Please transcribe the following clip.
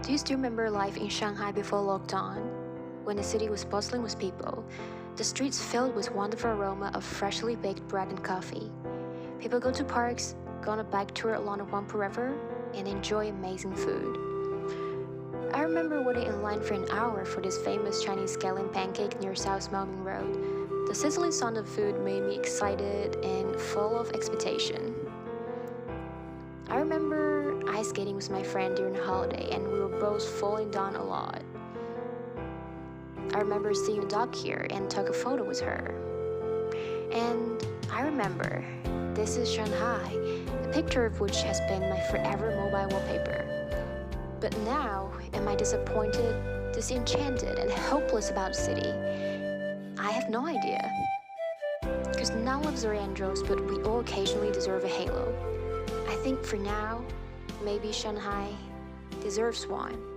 Do you still remember life in Shanghai before lockdown? When the city was bustling with people, the streets filled with wonderful aroma of freshly baked bread and coffee. People go to parks, go on a bike tour along the Whampoa River, and enjoy amazing food. I remember waiting in line for an hour for this famous Chinese scallion pancake near South Melbourne Road. The sizzling sound of food made me excited and full of expectation. I remember ice skating with my friend during the holiday, and we were both falling down a lot. I remember seeing a dog here and took a photo with her. And I remember, this is Shanghai, a picture of which has been my forever mobile wallpaper. But now, am I disappointed, disenchanted, and hopeless about the city? I have no idea. Because none loves our angels, but we all occasionally deserve a halo. I think for now, maybe Shanghai deserves one.